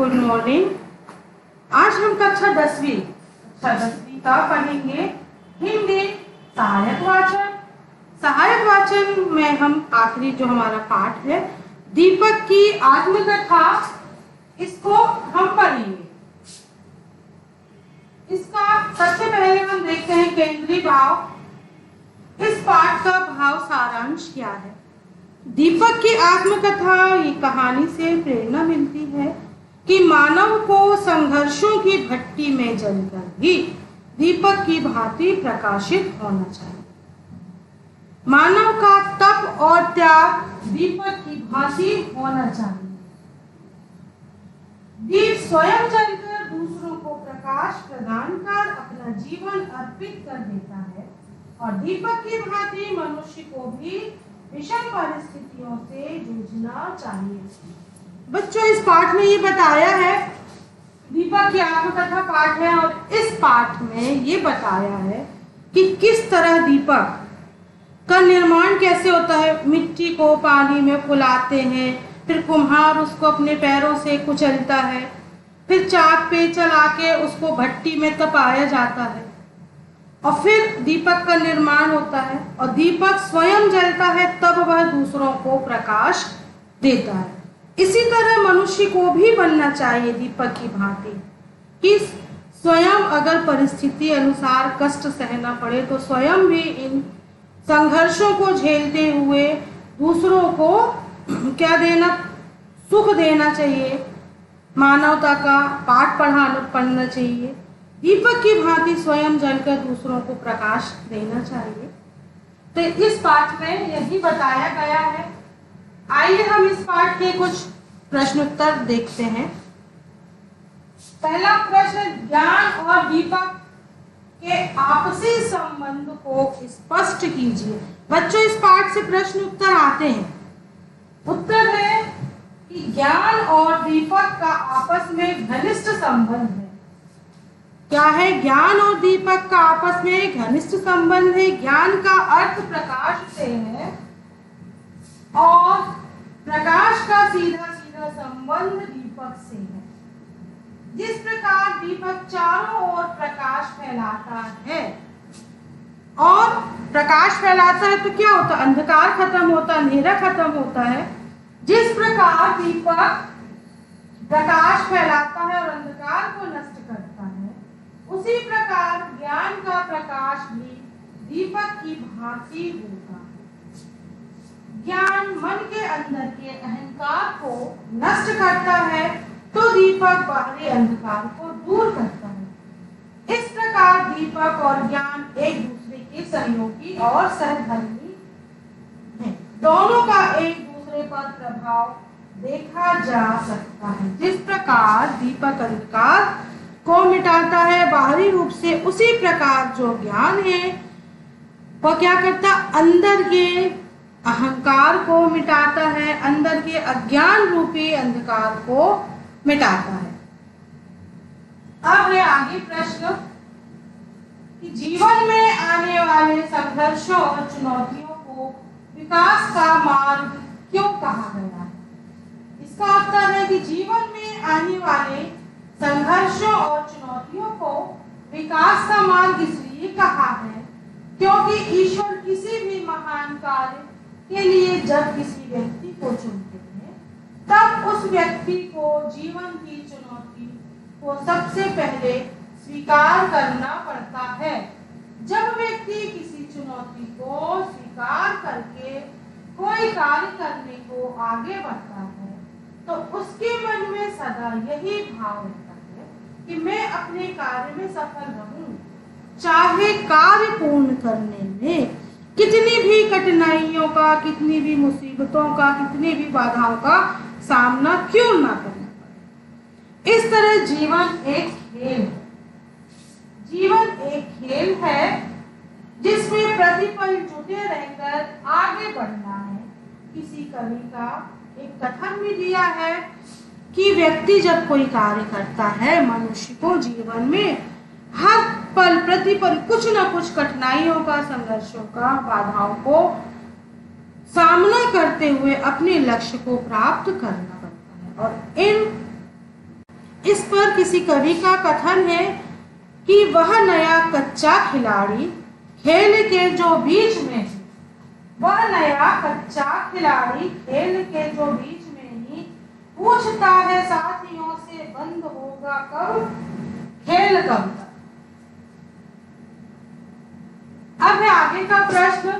Good morning. आज हम कक्षा 10वीं का पढ़ेंगे हिंदी सहायक वाचन। सहायक वाचन में हम आखिरी जो हमारा पाठ है दीपक की आत्मकथा, इसको हम पढ़ेंगे। इसका सबसे पहले हम देखते हैं केंद्रीय भाव। इस पाठ का भाव सारांश क्या है। दीपक की आत्मकथा ये कहानी से प्रेरणा मिलती है कि मानव को संघर्षों की भट्टी में जलकर भी दीपक की भांति प्रकाशित होना चाहिए। मानव का तप और त्याग दीपक की भांति होना चाहिए। दीप स्वयं जलकर दूसरों को प्रकाश प्रदान कर अपना जीवन अर्पित कर देता है और दीपक की भांति मनुष्य को भी विषम परिस्थितियों से जूझना चाहिए। बच्चों, इस पाठ में ये बताया है, दीपक की आत्मकथा पाठ है और इस पाठ में ये बताया है कि किस तरह दीपक का निर्माण कैसे होता है। मिट्टी को पानी में फुलाते हैं, फिर कुम्हार उसको अपने पैरों से कुचलता है, फिर चाक पे चला के उसको भट्टी में तपाया जाता है और फिर दीपक का निर्माण होता है और दीपक स्वयं जलता है, तब वह दूसरों को प्रकाश देता है। इसी तरह मनुष्य को भी बनना चाहिए दीपक की भांति कि स्वयं अगर परिस्थिति अनुसार कष्ट सहना पड़े तो स्वयं भी इन संघर्षों को झेलते हुए दूसरों को क्या देना, सुख देना चाहिए, मानवता का पाठ पढ़ना चाहिए। दीपक की भांति स्वयं जलकर दूसरों को प्रकाश देना चाहिए। तो इस पाठ में यही बताया गया है। आइए हम इस पाठ के कुछ प्रश्न उत्तर देखते हैं। पहला प्रश्न, ज्ञान और दीपक के आपसी संबंध को स्पष्ट कीजिए। बच्चों, इस पाठ से प्रश्न उत्तर आते हैं। उत्तर है कि ज्ञान और दीपक का आपस में घनिष्ठ संबंध है। क्या है? ज्ञान और दीपक का आपस में घनिष्ठ संबंध है। ज्ञान का अर्थ प्रकाश से है और प्रकाश का सीधा सीधा संबंध दीपक से है। जिस प्रकार दीपक चारों ओर प्रकाश फैलाता है और प्रकाश फैलाता है तो क्या होता है? अंधकार खत्म होता है, अंधेरा खत्म होता है। जिस प्रकार दीपक प्रकाश फैलाता है और अंधकार को नष्ट करता है, उसी प्रकार ज्ञान का प्रकाश भी दीपक की भांति होगा। ज्ञान मन के अंदर के अहंकार को नष्ट करता है तो दीपक बाहरी अंधकार को दूर करता है। इस प्रकार दीपक और ज्ञान एक दूसरे के सहयोगी और सहधर्मी हैं। दोनों का एक दूसरे पर प्रभाव देखा जा सकता है। जिस प्रकार दीपक अंधकार को मिटाता है बाहरी रूप से, उसी प्रकार जो ज्ञान है वो क्या करता? अंदर के अहंकार को मिटाता है, अंदर के अज्ञान रूपी अंधकार को मिटाता है। अब है आगे प्रश्न कि जीवन में आने वाले संघर्षों और चुनौतियों को विकास का मार्ग क्यों कहा गया है? इसका उत्तर है कि जीवन में आने वाले संघर्षों और चुनौतियों को विकास का मार्ग इसलिए कहा है क्योंकि ईश्वर किसी भी महान कार्य के लिए जब किसी व्यक्ति को चुनते हैं तब उस व्यक्ति को जीवन की चुनौती को सबसे पहले स्वीकार करना पड़ता है। जब व्यक्ति किसी चुनौती को स्वीकार करके कोई कार्य करने को आगे बढ़ता है तो उसके मन में सदा यही भाव होता है कि मैं अपने कार्य में सफल रहूं, चाहे कार्य पूर्ण करने में कितनी भी कठिनाइयों का, कितनी भी मुसीबतों का, कितनी भी बाधाओं का सामना क्यों ना करना पड़े। इस तरह जीवन एक खेल है। जीवन एक खेल है जिसमें प्रतिपल जुटे रहकर आगे बढ़ना है। किसी कवि का एक कथन भी दिया है कि व्यक्ति जब कोई कार्य करता है, मनुष्य को जीवन में हर पल प्रतिपल कुछ न कुछ कठिनाइयों का, संघर्षों का, बाधाओं को सामना करते हुए अपने लक्ष्य को प्राप्त करना पड़ता है और इन इस पर किसी कवि का कथन है कि वह नया कच्चा खिलाड़ी खेल के जो बीच में है, वह नया कच्चा खिलाड़ी खेल के जो बीच में ही पूछता है साथियों से बंद होगा कब खेल कब तक। अब है आगे का प्रश्न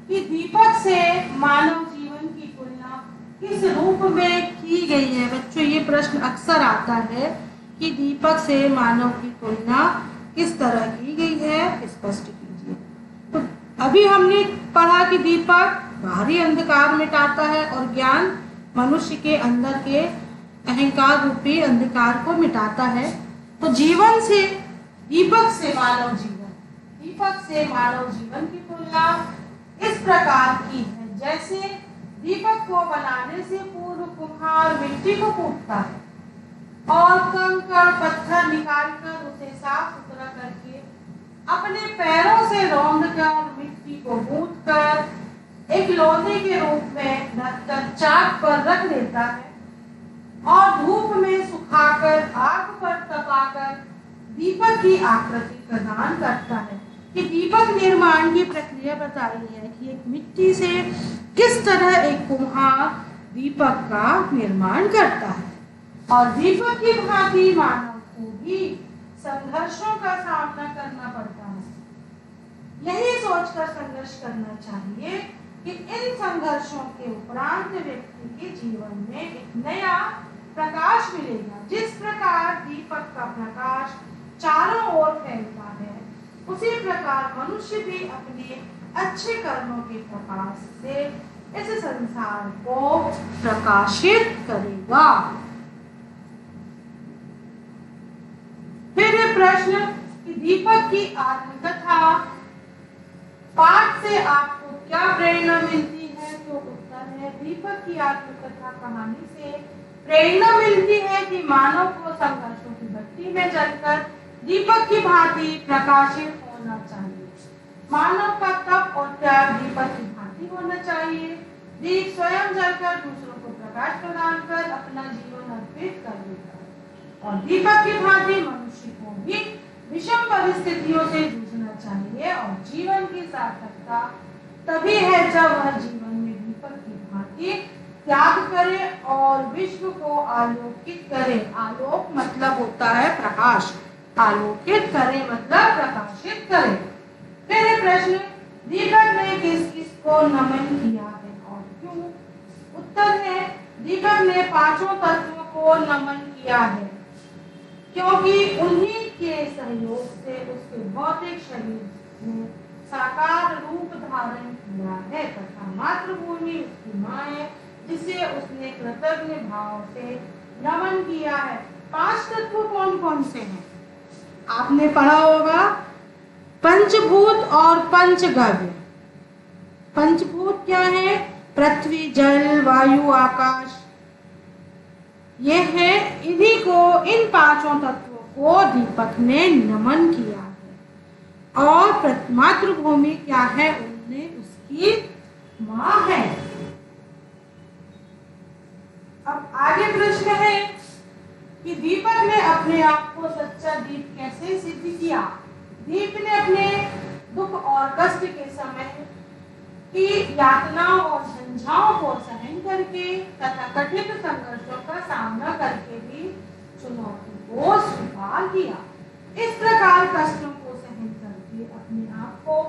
कि दीपक से मानव जीवन की तुलना किस रूप में की गई है। बच्चों, ये प्रश्न अक्सर आता है कि दीपक से मानव की तुलना किस तरह की गई है, स्पष्ट कीजिए। तो अभी हमने पढ़ा कि दीपक बाहरी अंधकार मिटाता है और ज्ञान मनुष्य के अंदर के अहंकार रूपी अंधकार को मिटाता है। तो जीवन से दीपक से मानव जीवन की तुलना इस प्रकार की है जैसे दीपक को बनाने से पूर्व कुम्हार मिट्टी को कूटता है और कंकड़ पत्थर निकालकर उसे साफ सुथरा करके अपने पैरों से रौंदकर मिट्टी को गूंथकर एक लोहे के रूप में रखकर चाक पर रख देता है और धूप में सुखाकर आग पर तपाकर दीपक की आकृति प्रदान करता है। कि दीपक निर्माण की प्रक्रिया बताई है कि एक मिट्टी से किस तरह एक कुम्हार दीपक का निर्माण करता है और दीपक की भांति मानव को भी संघर्षों का सामना करना पड़ता है। यही सोचकर संघर्ष करना चाहिए कि इन संघर्षों के उपरांत व्यक्ति के जीवन में एक नया प्रकाश मिलेगा। जिस प्रकार दीपक का प्रकाश चारों ओर फैलता है, उसी प्रकार मनुष्य भी अपने अच्छे कर्मों के प्रकाश से इस संसार को प्रकाशित करेगा। फिर प्रश्न कि दीपक की आत्मकथा पाठ से आपको क्या प्रेरणा मिलती है। तो उत्तर है दीपक की आत्मकथा कहानी से प्रेरणा मिलती है कि मानव को संघर्षों की भट्टी में जलकर दीपक की भांति प्रकाशित होना चाहिए। मानव का तप और त्याग दीपक की भांति होना चाहिए। दीप स्वयं जलकर दूसरों को प्रकाश प्रदान कर अपना जीवन अर्पित कर देता है और दीपक की भांति मनुष्य को भी विषम परिस्थितियों से जूझना चाहिए और जीवन की सार्थकता तभी है जब वह जीवन में दीपक की भांति त्याग करे और विश्व को आलोकित करे। आलोक मतलब होता है प्रकाश, आलोकित करे मतलब प्रकाशित करे। फिर प्रश्न दीपक ने किस किस को नमन किया है और क्यों। उत्तर है दीपक ने पांचों तत्वों को नमन किया है क्योंकि उन्हीं के सहयोग से उसके भौतिक शरीर ने साकार रूप धारण किया है तथा मातृभूमि उसकी माँ है जिसे उसने कृतज्ञ भाव से नमन किया है। पांच तत्व कौन कौन से हैं आपने पढ़ा होगा। पंचभूत और पंचगव्य। पंचभूत क्या है? पृथ्वी, जल, वायु, आकाश। ये है, इन्हीं को, इन पांचों तत्वों को दीपक ने नमन किया है। और मातृभूमि क्या है? उनने उसकी मां है। अब आगे प्रश्न है कि दीपक ने अपने आप को सच्चा दीप कैसे सिद्ध किया। दीप ने अपने दुख और कष्ट के समय की यातनाओं और झंझाओं को सहन करके तथा कठिन संघर्षों का सामना करके भी चुनौती को स्वीकार किया। इस प्रकार कष्टों को सहन करके अपने आप को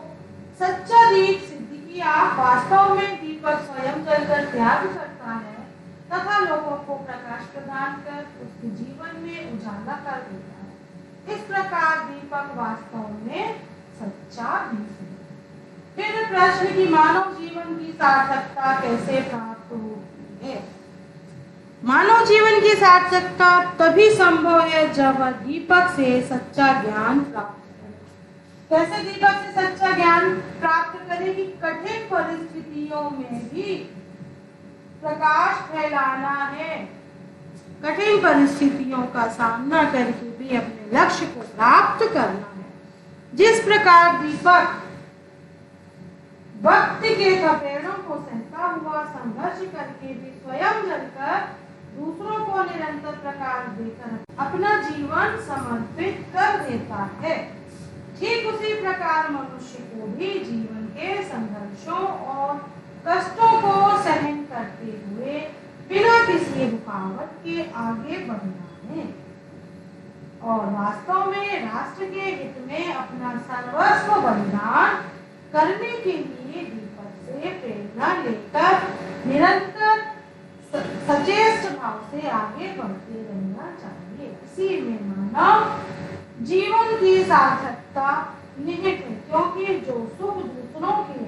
सच्चा दीप सिद्ध किया। वास्तव में दीपक स्वयं जलकर त्याग करता है तथा लोगों को प्रकाश प्रदान कर उसके जीवन में उजाला कर देता है। इस प्रकार दीपक वास्तव में सच्चा दीप है। फिर प्रश्न की मानव जीवन की सार्थकता कैसे प्राप्त होती है। मानव जीवन की सार्थकता तभी संभव है जब वह दीपक से सच्चा ज्ञान प्राप्त करे। कैसे दीपक से सच्चा ज्ञान प्राप्त करे कि कठिन परिस्थितियों में भी प्रकाश फैलाना है। कठिन परिस्थितियों का सामना करके भी अपने लक्ष्य को प्राप्त करना है। जिस प्रकार दीपक वक्त के थपेड़ों को सहता हुआ संघर्ष करके भी स्वयं जलकर दूसरों को निरंतर प्रकाश देकर अपना जीवन समर्पित कर देता है। ठीक उसी प्रकार मनुष्य को भी जीवन के संघर्षों और कष्टों को सहन करते हुए बिना किसी रुकावट के आगे बढ़ना है और वास्तव में राष्ट्र के हित में अपना सर्वस्व बलिदान करने के लिए दीपक से प्रेरणा लेकर निरंतर सचेत भाव से आगे बढ़ते रहना चाहिए। इसी में मानव जीवन की सार्थकता निहित है, क्योंकि जो सुख दूसरों के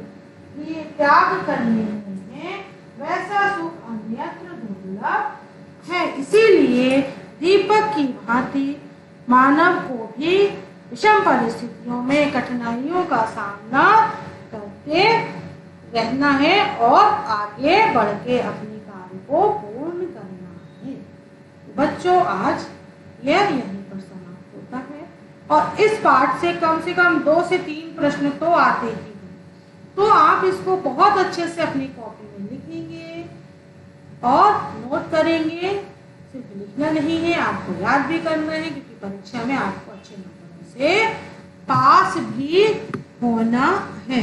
लिए त्याग करने में है वैसा सुख अन्यत्र दुर्लभ है। इसीलिए दीपक की भांति मानव को भी विषम परिस्थितियों में कठिनाइयों का सामना करते रहना है और आगे बढ़ के अपने कार्य को पूर्ण करना है। बच्चों, आज यह यहीं पर समाप्त होता है और इस पाठ से कम 2 से 3 प्रश्न तो आते ही हैं, तो आप इसको बहुत अच्छे से अपनी कॉपी में लिखेंगे और नोट करेंगे। सिर्फ लिखना नहीं है, आपको याद भी करना है, क्योंकि परीक्षा में आपको अच्छे नंबरों से पास भी होना है।